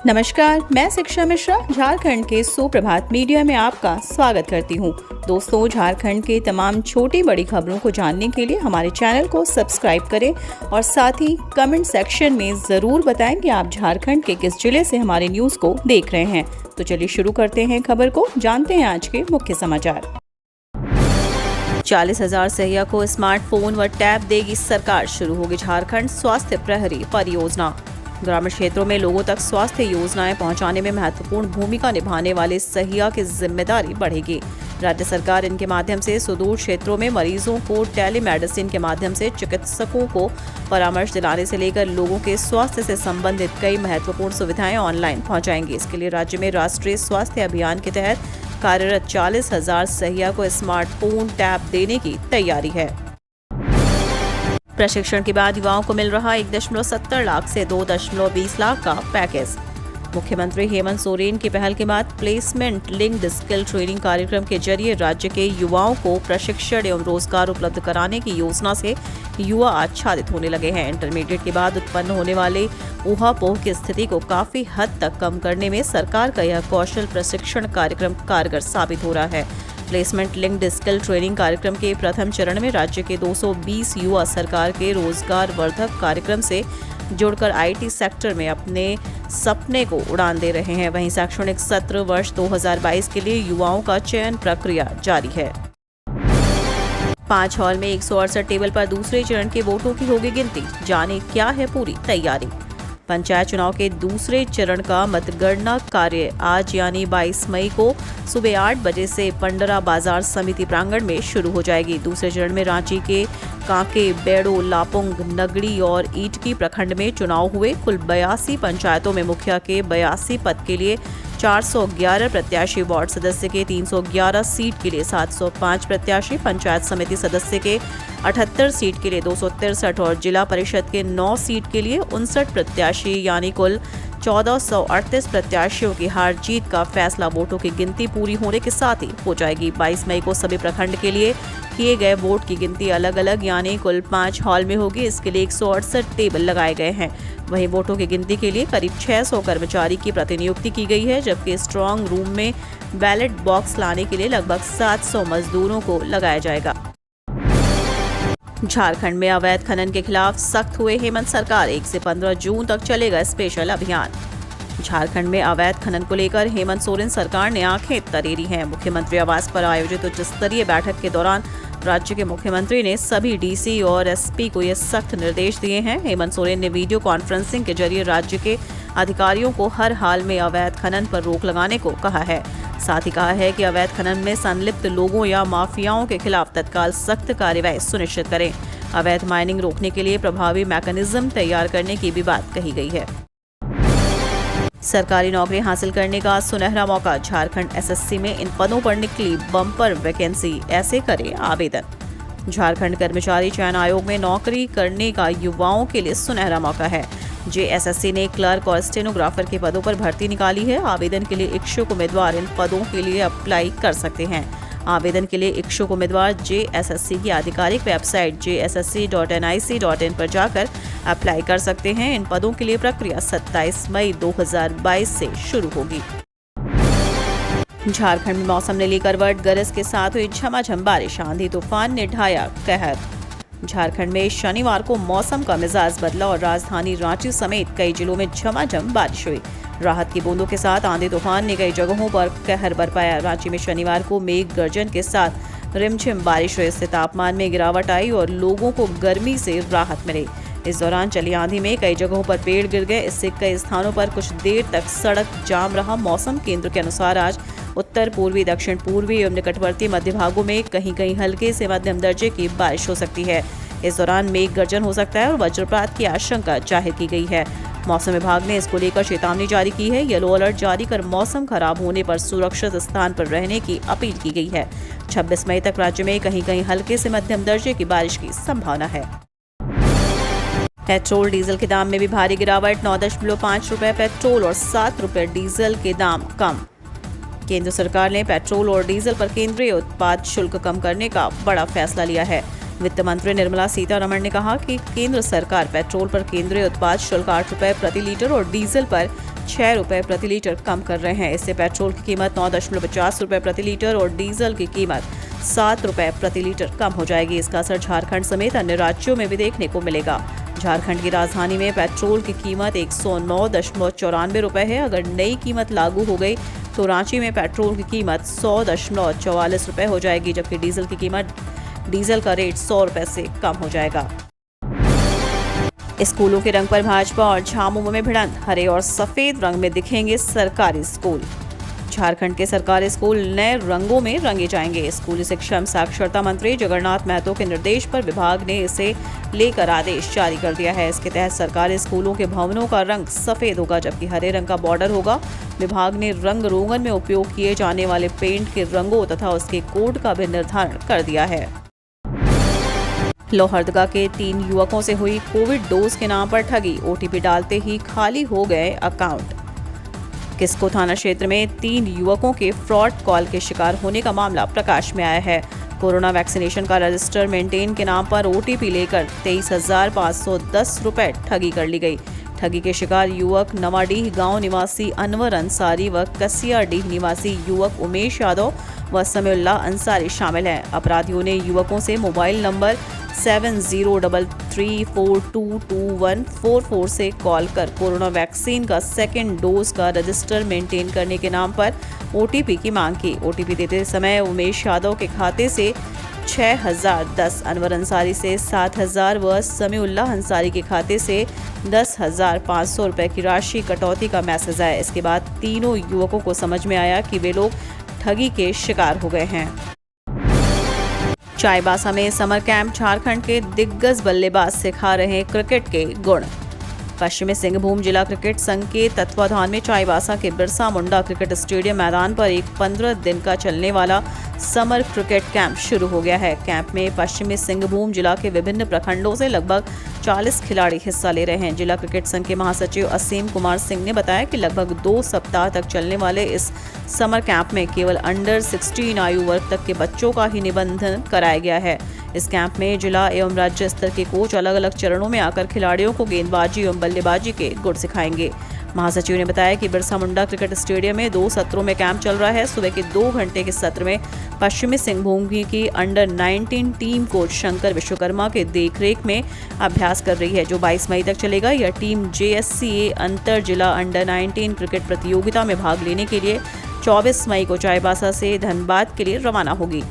नमस्कार, मैं शिक्षा मिश्रा झारखंड के सुप्रभात मीडिया में आपका स्वागत करती हूँ। दोस्तों, झारखंड के तमाम छोटी बड़ी खबरों को जानने के लिए हमारे चैनल को सब्सक्राइब करें और साथ ही कमेंट सेक्शन में जरूर बताएं कि आप झारखंड के किस जिले से हमारे न्यूज को देख रहे हैं। तो चलिए शुरू करते हैं खबर को, जानते हैं आज के मुख्य समाचार। 40,000 सहिया को स्मार्टफोन व टैब देगी सरकार, शुरू होगी झारखंड स्वास्थ्य प्रहरी परियोजना। ग्रामीण क्षेत्रों में लोगों तक स्वास्थ्य योजनाएं पहुंचाने में महत्वपूर्ण भूमिका निभाने वाले सहिया की जिम्मेदारी बढ़ेगी। राज्य सरकार इनके माध्यम से सुदूर क्षेत्रों में मरीजों को टेलीमेडिसिन के माध्यम से चिकित्सकों को परामर्श दिलाने से लेकर लोगों के स्वास्थ्य से संबंधित कई महत्वपूर्ण सुविधाएं ऑनलाइन पहुंचाएंगी। इसके लिए राज्य में राष्ट्रीय स्वास्थ्य अभियान के तहत कार्यरत 40,000 सहिया को स्मार्टफोन टैब देने की तैयारी है। प्रशिक्षण के बाद युवाओं को मिल रहा 1.70 लाख से 2.20 लाख का पैकेज। मुख्यमंत्री हेमंत सोरेन की पहल के बाद प्लेसमेंट लिंक्ड स्किल ट्रेनिंग कार्यक्रम के जरिए राज्य के युवाओं को प्रशिक्षण एवं रोजगार उपलब्ध कराने की योजना से युवा आच्छादित होने लगे हैं। इंटरमीडिएट के बाद उत्पन्न होने वाले ऊहापोह की स्थिति को काफी हद तक कम करने में सरकार का यह कौशल प्रशिक्षण कार्यक्रम कारगर साबित हो रहा है। प्लेसमेंट लिंक्ड स्किल ट्रेनिंग कार्यक्रम के प्रथम चरण में राज्य के 220 युवा सरकार के रोजगार वर्धक कार्यक्रम से जुड़कर आईटी सेक्टर में अपने सपने को उड़ान दे रहे हैं। वहीं शैक्षणिक सत्र वर्ष 2022 के लिए युवाओं का चयन प्रक्रिया जारी है। 5 हॉल में 168 टेबल पर दूसरे चरण के वोटों की होगी गिनती, जाने क्या है पूरी तैयारी। पंचायत चुनाव के दूसरे चरण का मतगणना कार्य आज यानी 22 मई को सुबह 8 बजे से पंडरा बाजार समिति प्रांगण में शुरू हो जाएगी। दूसरे चरण में रांची के कांके, बेड़ो, लापुंग, नगड़ी और ईटकी प्रखंड में चुनाव हुए। कुल 82 पंचायतों में मुखिया के 82 पद के लिए 411 प्रत्याशी, वार्ड सदस्य के 311 सीट के लिए 705 प्रत्याशी, पंचायत समिति सदस्य के 78 सीट के लिए 263 और जिला परिषद के 9 सीट के लिए 59 प्रत्याशी यानी कुल 1438 प्रत्याशियों की हार जीत का फैसला वोटों की गिनती पूरी होने के साथ ही हो जाएगी। 22 मई को सभी प्रखंड के लिए किए गए वोट की गिनती अलग अलग यानी कुल 5 हॉल में होगी। इसके लिए 168 टेबल लगाए गए हैं। वहीं वोटों की गिनती के लिए करीब 600 कर्मचारी की प्रतिनियुक्ति की गई है, जबकि स्ट्रांग रूम में बैलेट बॉक्स लाने के लिए लगभग 700 मजदूरों को लगाया जाएगा। झारखंड में अवैध खनन के खिलाफ सख्त हुए हेमंत सरकार, 1 से 15 जून तक चलेगा स्पेशल अभियान। झारखंड में अवैध खनन को लेकर हेमंत सोरेन सरकार ने आंखें तरेरी हैं। मुख्यमंत्री आवास पर आयोजित उच्च स्तरीय बैठक के दौरान राज्य के मुख्यमंत्री ने सभी डीसी और एसपी को ये सख्त निर्देश दिए हैं। हेमंत सोरेन ने वीडियो कॉन्फ्रेंसिंग के जरिए राज्य के अधिकारियों को हर हाल में अवैध खनन पर रोक लगाने को कहा है। साथ ही कहा है कि अवैध खनन में संलिप्त लोगों या माफियाओं के खिलाफ तत्काल सख्त कार्रवाई सुनिश्चित करें। अवैध माइनिंग रोकने के लिए प्रभावी मैकेनिज्म तैयार करने की भी बात कही गई है। सरकारी नौकरी हासिल करने का सुनहरा मौका, झारखंड एसएससी में इन पदों पर निकली बम्पर वैकेंसी, ऐसे करें आवेदन। झारखंड कर्मचारी चयन आयोग में नौकरी करने का युवाओं के लिए सुनहरा मौका है। जेएसएससी ने क्लर्क और स्टेनोग्राफर के पदों पर भर्ती निकाली है। आवेदन के लिए इच्छुक उम्मीदवार इन पदों के लिए अप्लाई कर सकते हैं। आवेदन के लिए इच्छुक उम्मीदवार जेएसएससी की आधिकारिक वेबसाइट jssc.nic.in पर जाकर अप्लाई कर सकते हैं। इन पदों के लिए प्रक्रिया 27 मई 2022 से शुरू होगी। झारखंड में मौसम ने ली करवट, गरज के साथ हुई झमाझम बारिश, आंधी तूफान ने ढाया कहर। झारखंड में शनिवार को मौसम का मिजाज बदला और राजधानी रांची समेत कई जिलों में झमाझम बारिश हुई। राहत की बूंदों के साथ आंधी तूफान ने कई जगहों पर कहर बरपाया। रांची में शनिवार को मेघ गर्जन के साथ रिमझिम बारिश हुई। इससे तापमान में गिरावट आई और लोगों को गर्मी से राहत मिली। इस दौरान चली आंधी में कई जगहों पर पेड़ गिर गए। इससे कई स्थानों पर कुछ देर तक सड़क जाम रहा। मौसम केंद्र के अनुसार आज उत्तर पूर्वी, दक्षिण पूर्वी एवं निकटवर्ती मध्य भागों में कहीं कहीं हल्के से मध्यम दर्जे की बारिश हो सकती है। इस दौरान मेघ गर्जन हो सकता है और वज्रपात की आशंका जाहिर की गई है। मौसम विभाग ने इसको लेकर चेतावनी जारी की है। येलो अलर्ट जारी कर मौसम खराब होने पर सुरक्षित स्थान पर रहने की अपील की गई है। 26 मई तक राज्य में कहीं कहीं हल्के से मध्यम दर्जे की बारिश की संभावना है। पेट्रोल डीजल के दाम में भी भारी गिरावट, 9.5 रुपए पेट्रोल और 7 रुपए डीजल के दाम कम। केंद्र सरकार ने पेट्रोल और डीजल पर केंद्रीय उत्पाद शुल्क कम करने का बड़ा फैसला लिया है। वित्त मंत्री निर्मला सीतारमण ने कहा कि केंद्र सरकार पेट्रोल पर केंद्रीय उत्पाद शुल्क 8 रुपए प्रति लीटर और डीजल पर 6 रुपये प्रति लीटर कम कर रहे हैं। इससे पेट्रोल की कीमत 9.50 रुपये प्रति लीटर और डीजल की कीमत 7 रुपये प्रति लीटर कम हो जाएगी। इसका असर झारखंड समेत अन्य राज्यों में भी देखने को मिलेगा। झारखंड की राजधानी में पेट्रोल की कीमत 109.94 रुपये है। अगर नई कीमत लागू हो गई तो रांची में पेट्रोल की कीमत 100.44 रुपये हो जाएगी, जबकि डीजल का रेट 100 रुपये से कम हो जाएगा। स्कूलों के रंग पर भाजपा और झामुमो में भिड़ंत, हरे और सफेद रंग में दिखेंगे सरकारी स्कूल। झारखंड के सरकारी स्कूल नए रंगों में रंगे जाएंगे। स्कूली शिक्षा एवं साक्षरता मंत्री जगन्नाथ महतो के निर्देश पर विभाग ने इसे लेकर आदेश जारी कर दिया है। इसके तहत सरकारी स्कूलों के भवनों का रंग सफेद होगा, जबकि हरे रंग का बॉर्डर होगा। विभाग ने रंग रोगन में उपयोग किए जाने वाले पेंट के रंगों तथा उसके कोड का भी निर्धारण कर दिया है। लोहरदगा के 3 युवकों से हुई कोविड डोज के नाम पर ठगी, ओटीपी डालते ही खाली हो गए अकाउंट। किस्को थाना क्षेत्र में 3 युवकों के फ्रॉड कॉल के शिकार होने का मामला प्रकाश में आया है। कोरोना वैक्सीनेशन का रजिस्टर मेंटेन के नाम पर ओटीपी लेकर 23,510 रुपए ठगी कर ली गई। ठगी के शिकार युवक नवाडीह गांव निवासी अनवर अंसारी व कसियाडीह निवासी युवक उमेश यादव व समीउल्लाह अंसारी शामिल हैं। अपराधियों ने युवकों से मोबाइल नंबर 7033422144 से कॉल कर कोरोना वैक्सीन का सेकेंड डोज का रजिस्टर मेंटेन करने के नाम पर ओटीपी की मांग की। ओटीपी देते समय उमेश यादव के खाते से 6,010, अनवर अंसारी से 7,000 व समीउल्लाह अंसारी के खाते से 10,500 रुपए की राशि कटौती का मैसेज आया। इसके बाद तीनों युवकों को समझ में आया कि वे लोग ठगी के शिकार हो गए हैं। चाईबासा में समर कैंप, झारखंड के दिग्गज बल्लेबाज सिखा रहे क्रिकेट के गुण। पश्चिमी सिंहभूम जिला क्रिकेट संघ के तत्वाधान में चाईबासा के बिरसा मुंडा क्रिकेट स्टेडियम मैदान पर एक 15 दिन का चलने वाला समर क्रिकेट कैंप शुरू हो गया है। कैंप में पश्चिमी सिंहभूम जिला के विभिन्न प्रखंडों से लगभग 40 खिलाड़ी हिस्सा ले रहे हैं। जिला क्रिकेट संघ के महासचिव असीम कुमार सिंह ने बताया कि लगभग 2 सप्ताह तक चलने वाले इस समर कैंप में केवल अंडर 16 आयु वर्ग तक के बच्चों का ही निबंधन कराया गया है। इस कैंप में जिला एवं राज्य स्तर के कोच अलग अलग चरणों में आकर खिलाड़ियों को गेंदबाजी एवं बल्लेबाजी के गुर सिखाएंगे। महासचिव ने बताया कि बिरसा मुंडा क्रिकेट स्टेडियम में 2 सत्रों में कैंप चल रहा है। सुबह के 2 घंटे के सत्र में पश्चिमी सिंहभूम की under 19 team coach Shankar Vishwakarma के देखरेख में अभ्यास कर रही है, जो 22 मई तक चलेगा। यह टीम JSCA अंतर जिला अंडर 19 क्रिकेट प्रतियोगिता में भाग लेने के लिए 24 मई को चाईबासा से धनबाद के लिए रवाना होगी।